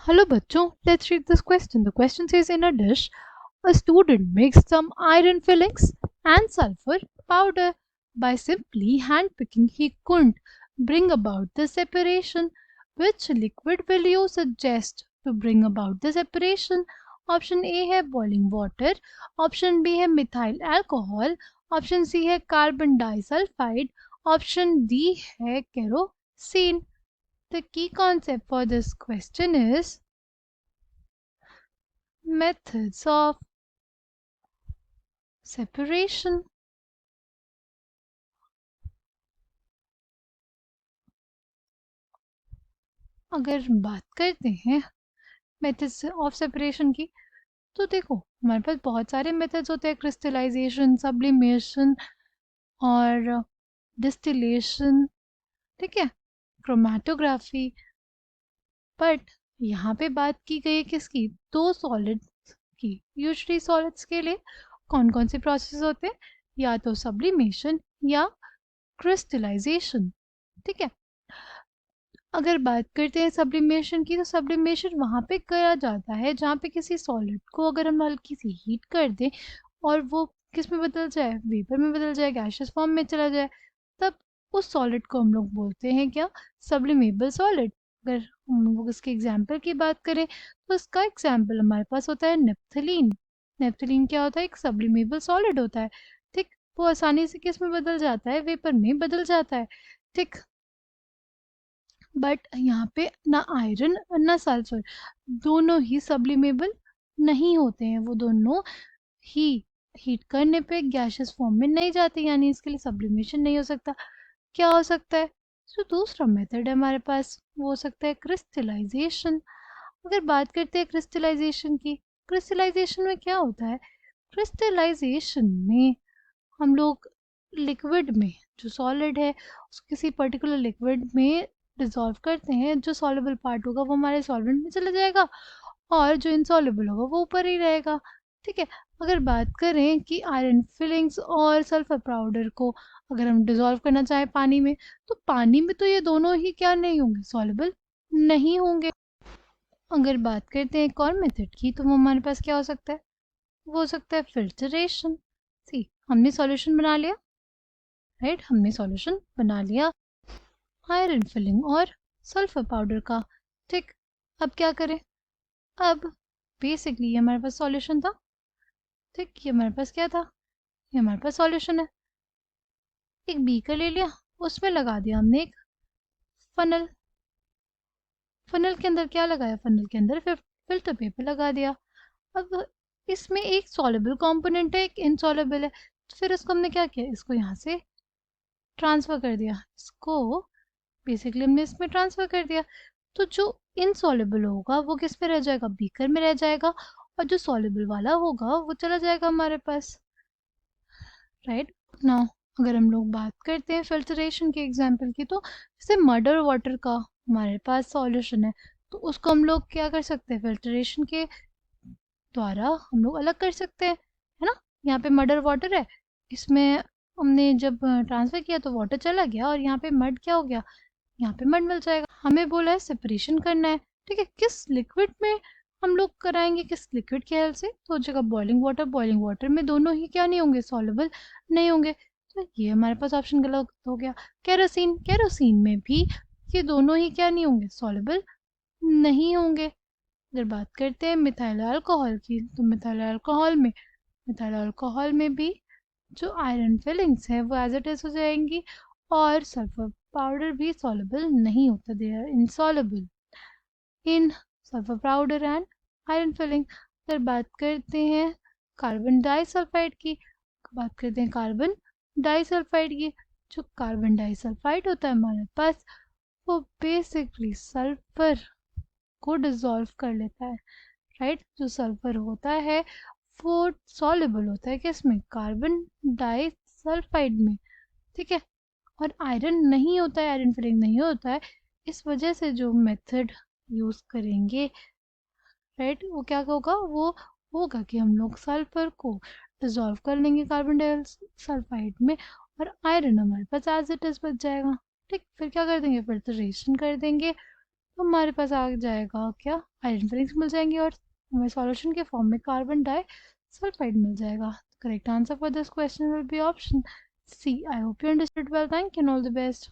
Hello bachcho, let's read this question. The question says in a dish, a student mixed some iron fillings and sulfur powder. By simply hand picking, he couldn't bring about the separation. Which liquid will you suggest to bring about the separation? Option A है boiling water, option B है methyl alcohol, option C है carbon disulfide, option D है kerosene. The key concept for this question is methods of separation. अगर बात करते हैं methods of separation की, तो देखो हमारे पास बहुत सारे मेथड्स होते हैं, क्रिस्टलाइजेशन, सब्लिमेशन और डिस्टिलेशन, ठीक है, क्रोमेटोग्राफी। बट यहाँ पे बात की गई है किसकी? दो सॉलिड्स की। यूजुअली सॉलिड्स के लिए कौन कौन से प्रोसेस होते हैं? या तो सब्लिमेशन या क्रिस्टलाइजेशन, ठीक है। अगर बात करते हैं सब्लिमेशन की, तो सब्लिमेशन वहाँ पे किया जाता है जहाँ पे किसी सॉलिड को अगर हम हल्की सी हीट कर दें और वो किस में बदल जाए, वेपर में बदल जाए, गैशियस फॉर्म में चला जाए, तब उस सॉलिड को हम लोग बोलते हैं क्या? Sublimable solid. अगर हम लोग इसके एग्जाम्पल की बात करें तो इसका एग्जाम्पल हमारे पास होता है नेप्थलीन। नेप्थलीन क्या होता है? एक सब्लिमेबल सॉलिड होता है, ठीक। वो आसानी से किस में बदल जाता है? वेपर में बदल जाता है, ठीक। बट यहाँ पे ना आयरन और ना सल्फर दोनों ही सब्लिमेबल नहीं होते हैं, वो दोनों ही हीट करने पे गैशियस फॉर्म में नहीं जाते, यानी इसके लिए सब्लिमेशन नहीं हो सकता। क्या हो सकता है? जो दूसरा मेथड है हमारे पास वो हो सकता है क्रिस्टलाइजेशन। अगर बात करते हैं क्रिस्टलाइजेशन की, क्रिस्टलाइजेशन में क्या होता है? क्रिस्टलाइजेशन में हम लोग लिक्विड में, जो सॉलिड है उसको किसी पर्टिकुलर लिक्विड में डिसॉल्व करते हैं। जो सॉल्युबल पार्ट होगा वो हमारे सॉल्वेंट में चला जाएगा और जो इनसॉल्युबल होगा वो ऊपर ही रहेगा, ठीक है। अगर बात करें कि आयरन फिलिंग्स और सल्फर पाउडर को अगर हम डिसॉल्व करना चाहें पानी में, तो पानी में तो ये दोनों ही क्या नहीं होंगे? सॉल्युबल नहीं होंगे। अगर बात करते हैं एक और मेथड की, तो वो हमारे पास क्या हो सकता है? वो हो सकता है फिल्टरेशन। सी, हमने सॉल्यूशन बना लिया, राइट, हमने सॉल्यूशन बना लिया आयरन फिलिंग और सल्फर पाउडर का, ठीक। अब क्या करें? अब बेसिकली ये हमारे पास सॉल्यूशन था, ठीक। ये हमारे पास क्या था? ये हमारे पास सॉल्यूशन है। एक बीकर ले लिया, उसमें लगा दिया हमने एक फनल। फनल के अंदर क्या लगाया? फनल के अंदर फिल्टर पेपर लगा दिया। अब इसमें एक सॉल्युबल कंपोनेंट है, एक इनसॉल्युबल है, तो फिर इसको हमने क्या किया? इसको यहाँ से ट्रांसफर कर दिया, इसको बेसिकली हमने इसमें ट्रांसफर कर दिया। तो जो इनसॉल्युबल होगा वो किस में रह जाएगा? बीकर में रह जाएगा, और जो सॉल्युबल वाला होगा वो चला जाएगा हमारे पास, राइट। नाउ अगर हम लोग बात करते हैं फिल्टरेशन के एग्जांपल की, तो जैसे मड और वाटर का हमारे पास सॉल्यूशन है, तो उसको हम लोग क्या कर सकते हैं? फिल्टरेशन के द्वारा हम लोग अलग कर सकते हैं, है ना। यहाँ पे मड और वाटर है, इसमें हमने जब ट्रांसफर किया तो वाटर चला गया और यहाँ पे मड क्या हो गया? यहाँ पे मड मिल जाएगा। हमें बोला है सेपरेशन करना है, ठीक है। किस लिक्विड में हम लोग कराएंगे? किस लिक्विड के हेल्प से? तो हो जाएगा बॉइलिंग वाटर। बॉइलिंग वाटर में दोनों ही क्या नहीं होंगे? सॉल्युबल नहीं होंगे, तो ये हमारे पास ऑप्शन गलत हो गया। केरोसिन, केरोसिन में भी ये दोनों ही क्या नहीं होंगे? सॉल्युबल नहीं होंगे। अगर बात करते हैं मिथाइल अल्कोहल की, तो मिथाइल अल्कोहल में भी जो आयरन फिलिंग्स है वो एज इट इज हो जाएंगी, और सल्फर पाउडर भी सॉल्युबल नहीं होता, they are insoluble in sulphur powder and iron filing. अगर बात करते हैं कार्बन डाइसल्फाइड की, बात करते हैं कार्बन डाइसल्फाइड की, जो कार्बन डाइसल्फाइड होता है हमारे पास वो बेसिकली सल्फर को डिसॉल्व कर लेता है, राइट। जो सल्फर होता है वो सॉल्युबल होता है किसमें? कार्बन डाइसल्फाइड में, ठीक है। और आयरन नहीं होता है, आयरन फिलिंग नहीं होता है। इस वजह से जो मेथड यूज करेंगे, राइट, वो क्या होगा? वो होगा कि हम लोग सल्फर को डिसॉल्व कर लेंगे कार्बन डाइसल्फाइड में, और आयरन हमारे पास एज इट इज बच जाएगा, ठीक। फिर क्या कर देंगे? फिल्टरेशन कर देंगे, तो हमारे पास आ जाएगा क्या, आयरन फिलिंग्स मिल जाएंगी और हमें सॉल्यूशन के फॉर्म में कार्बन डाई सल्फाइड मिल जाएगा। Correct answer for this question will be option C. I hope you understood well, thank you and all the best.